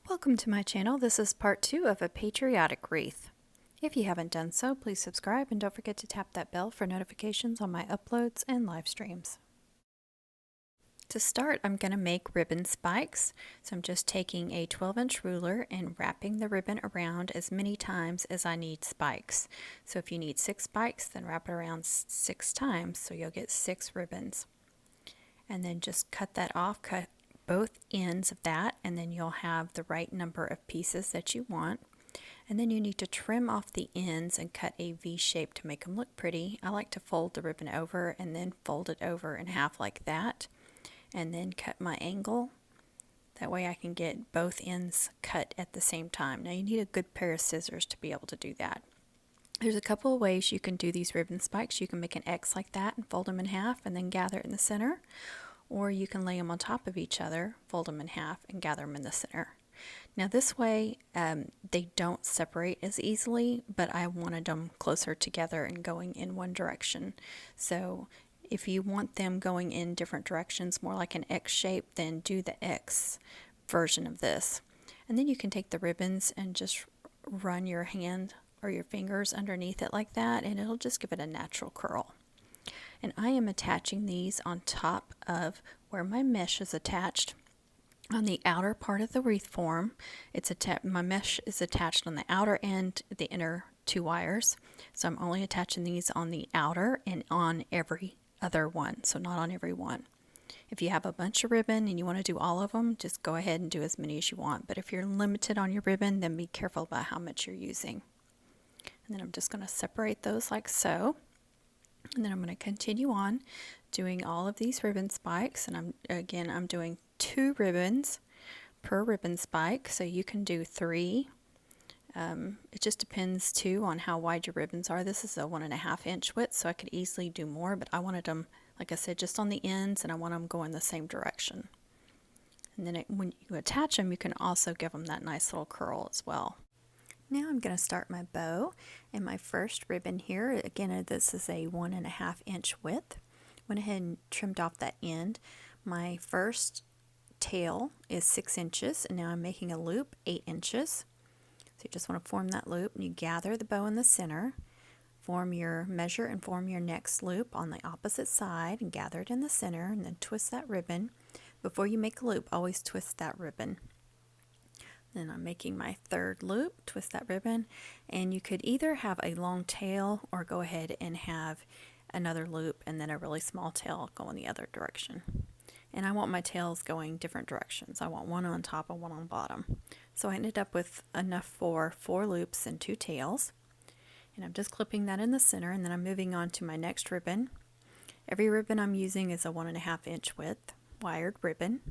Welcome to my channel. This is part 2 of a patriotic wreath. If you haven't done so, please subscribe and don't forget to tap that bell for notifications on my uploads and live streams. To start, I'm going to make ribbon spikes. So I'm just taking a 12-inch ruler and wrapping the ribbon around as many times as I need spikes. So if you need 6 spikes, then wrap it around 6 times so you'll get 6 ribbons. And then just cut that off, cut both ends of that, and then you'll have the right number of pieces that you want. And then you need to trim off the ends and cut a V shape to make them look pretty. I like to fold the ribbon over and then fold it over in half like that, and then cut my angle. That way I can get both ends cut at the same time. Now you need a good pair of scissors to be able to do that. There's a couple of ways you can do these ribbon spikes. You can make an X like that and fold them in half and then gather it in the center. Or you can lay them on top of each other, fold them in half, and gather them in the center. Now this way they don't separate as easily, but I wanted them closer together and going in one direction. So if you want them going in different directions, more like an X shape, then do the X version of this. And then you can take the ribbons and just run your hand or your fingers underneath it like that, and it'll just give it a natural curl. And I am attaching these on top of where my mesh is attached on the outer part of the wreath form. My mesh is attached on the outer end, the inner 2 wires. So I'm only attaching these on the outer and on every other one, so not on every one. If you have a bunch of ribbon and you want to do all of them, just go ahead and do as many as you want. But if you're limited on your ribbon, then be careful about how much you're using. And then I'm just going to separate those like so. And then I'm going to continue on doing all of these ribbon spikes, and I'm doing 2 ribbons per ribbon spike, so you can do 3. It just depends too on how wide your ribbons are. This is a 1.5 inch width, so I could easily do more, but I wanted them, like I said, just on the ends, and I want them going the same direction. And then when you attach them, you can also give them that nice little curl as well. Now I'm going to start my bow, and my first ribbon here, again this is a 1.5 inch width. Went ahead and trimmed off that end. My first tail is 6 inches, and now I'm making a loop 8 inches. So you just want to form that loop, and you gather the bow in the center, form your measure and form your next loop on the opposite side and gather it in the center, and then twist that ribbon. Before you make a loop, always twist that ribbon. Then I'm making my third loop, twist that ribbon, and you could either have a long tail or go ahead and have another loop and then a really small tail going the other direction. And I want my tails going different directions. I want one on top and one on bottom. So I ended up with enough for 4 loops and 2 tails. And I'm just clipping that in the center, and then I'm moving on to my next ribbon. Every ribbon I'm using is a 1.5 inch width wired ribbon,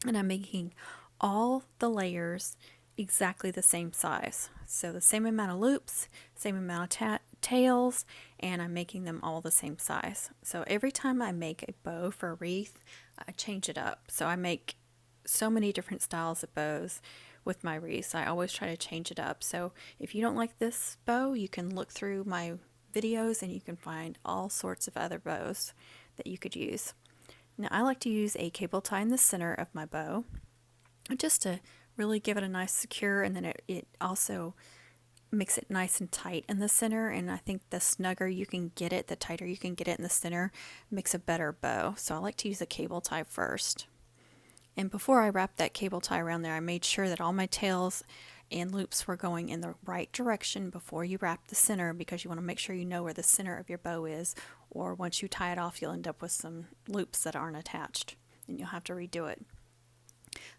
and I'm making all the layers exactly the same size. So the same amount of loops, same amount of tails, and I'm making them all the same size. So every time I make a bow for a wreath, I change it up. So I make so many different styles of bows with my wreaths. I always try to change it up. So if you don't like this bow, you can look through my videos and you can find all sorts of other bows that you could use. Now I like to use a cable tie in the center of my bow, just to really give it a nice secure, and then it also makes it nice and tight in the center. And I think the snugger you can get it, the tighter you can get it in the center, makes a better bow. So I like to use a cable tie first. And before I wrapped that cable tie around there, I made sure that all my tails and loops were going in the right direction before you wrap the center, because you want to make sure you know where the center of your bow is, or once you tie it off you'll end up with some loops that aren't attached and you'll have to redo it.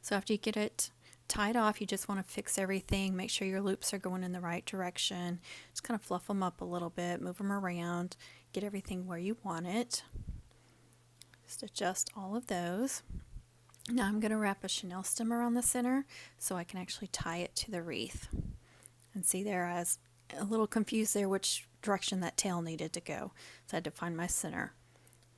So after you get it tied off, you just want to fix everything, make sure your loops are going in the right direction, just kind of fluff them up a little bit, move them around, get everything where you want it. Just adjust all of those. Now I'm going to wrap a chenille stem around the center so I can actually tie it to the wreath. And see there, I was a little confused there which direction that tail needed to go, so I had to find my center.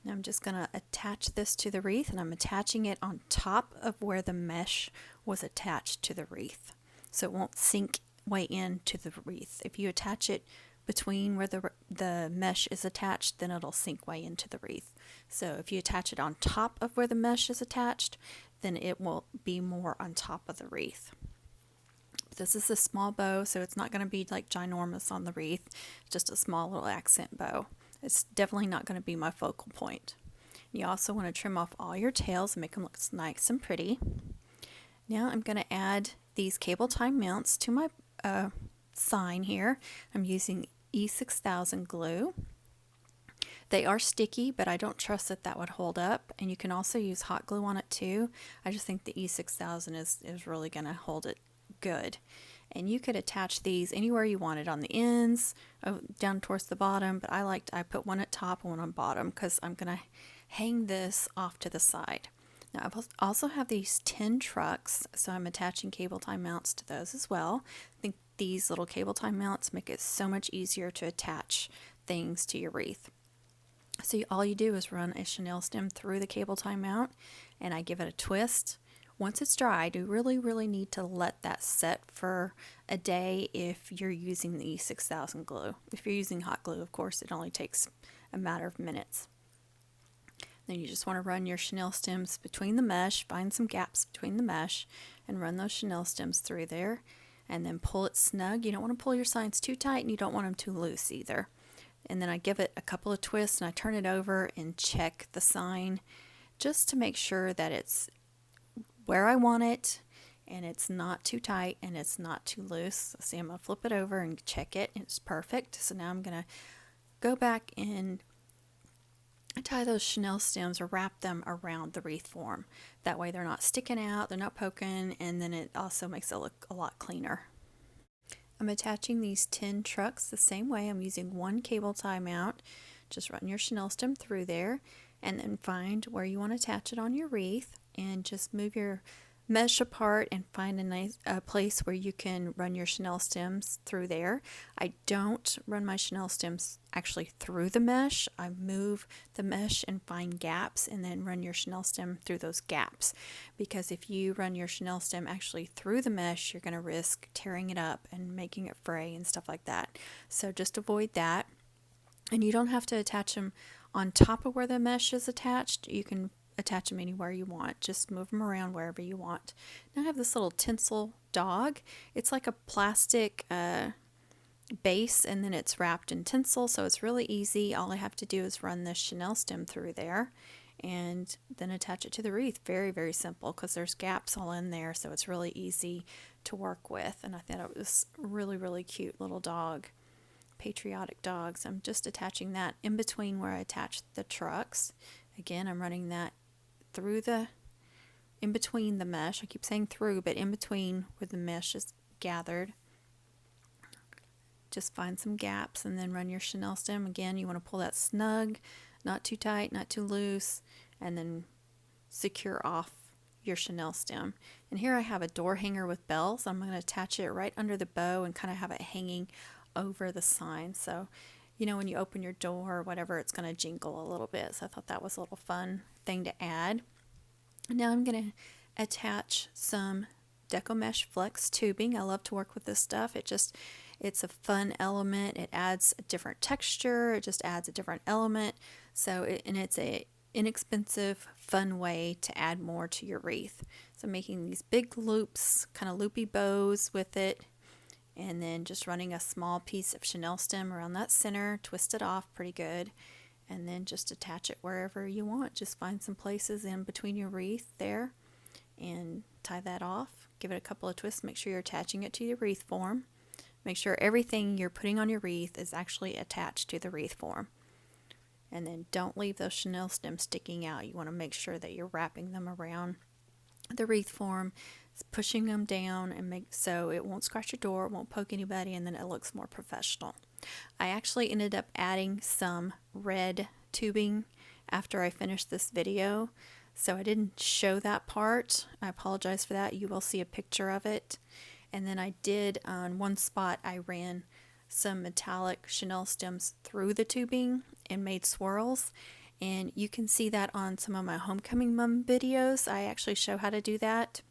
Now I'm just going to attach this to the wreath, and I'm attaching it on top of where the mesh was attached to the wreath, so it won't sink way into the wreath. If you attach it between where the mesh is attached, then it'll sink way into the wreath. So if you attach it on top of where the mesh is attached, then it will be more on top of the wreath. This is a small bow, so it's not going to be like ginormous on the wreath, just a small little accent bow. It's definitely not going to be my focal point. You also want to trim off all your tails and make them look nice and pretty. Now I'm going to add these cable tie mounts to my sign here. I'm using E6000 glue. They are sticky, but I don't trust that that would hold up, and you can also use hot glue on it too. I just think the E6000 is really going to hold it good. And you could attach these anywhere you wanted, on the ends, down towards the bottom, but I put one at top and one on bottom because I'm going to hang this off to the side. Now I also have these tin trucks, so I'm attaching cable tie mounts to those as well. I think these little cable tie mounts make it so much easier to attach things to your wreath. So all you do is run a chenille stem through the cable tie mount, and I give it a twist. Once it's dry, I do really need to let that set for a day if you're using the E6000 glue. If you're using hot glue, of course, it only takes a matter of minutes. Then you just want to run your chenille stems between the mesh, find some gaps between the mesh, and run those chenille stems through there, and then pull it snug. You don't want to pull your signs too tight, and you don't want them too loose either. And then I give it a couple of twists, and I turn it over and check the sign just to make sure that it's where I want it, and it's not too tight and it's not too loose. So see, I'm going to flip it over and check it, and it's perfect. So now I'm going to go back and tie those chenille stems or wrap them around the wreath form. That way they're not sticking out, they're not poking, and then it also makes it look a lot cleaner. I'm attaching these tin trucks the same way. I'm using one cable tie mount. Just run your chenille stem through there, and then find where you want to attach it on your wreath, and just move your mesh apart and find a nice place where you can run your chenille stems through there. I don't run my chenille stems actually through the mesh. I move the mesh and find gaps, and then run your chenille stem through those gaps, because if you run your chenille stem actually through the mesh, you're going to risk tearing it up and making it fray and stuff like that. So just avoid that. And you don't have to attach them on top of where the mesh is attached. You can attach them anywhere you want. Just move them around wherever you want. Now I have this little tinsel dog. It's like a plastic base, and then it's wrapped in tinsel, so it's really easy. All I have to do is run this chenille stem through there and then attach it to the wreath. Very simple, because there's gaps all in there, so it's really easy to work with. And I thought it was really cute little dog. Patriotic dogs. I'm just attaching that in between where I attached the trucks. Again, I'm running that through in between the mesh. I keep saying through, but in between where the mesh is gathered. Just find some gaps and then run your chenille stem. Again, you want to pull that snug, not too tight, not too loose, and then secure off your chenille stem. And here I have a door hanger with bells. I'm going to attach it right under the bow and kind of have it hanging over the sign. So, you know, when you open your door or whatever, it's going to jingle a little bit. So I thought that was a little fun thing to add. Now I'm going to attach some Deco Mesh Flex tubing. I love to work with this stuff. It's a fun element. It adds a different texture. It just adds a different element. So, it's a inexpensive, fun way to add more to your wreath. So I'm making these big loops, kind of loopy bows with it, and then just running a small piece of chenille stem around that center, twist it off pretty good, and then just attach it wherever you want. Just find some places in between your wreath there and tie that off. Give it a couple of twists. Make sure you're attaching it to your wreath form. Make sure everything you're putting on your wreath is actually attached to the wreath form. And then don't leave those chenille stems sticking out. You want to make sure that you're wrapping them around the wreath form, pushing them down, and make so it won't scratch your door, it won't poke anybody, and then it looks more professional. I actually ended up adding some red tubing after I finished this video, so I didn't show that part. I apologize for that. You will see a picture of it. And then I did, on one spot, I ran some metallic chenille stems through the tubing and made swirls. And you can see that on some of my Homecoming Mom videos. I actually show how to do that.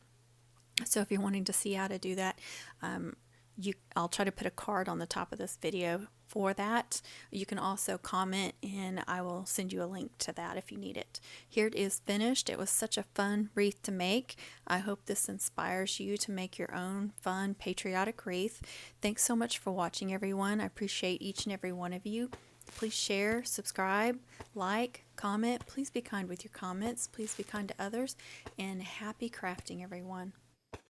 So if you're wanting to see how to do that, I'll try to put a card on the top of this video for that. You can also comment and I will send you a link to that if you need it. Here it is finished. It was such a fun wreath to make. I hope this inspires you to make your own fun patriotic wreath. Thanks so much for watching, everyone. I appreciate each and every one of you. Please share, subscribe, like, comment. Please be kind with your comments. Please be kind to others. And happy crafting, everyone.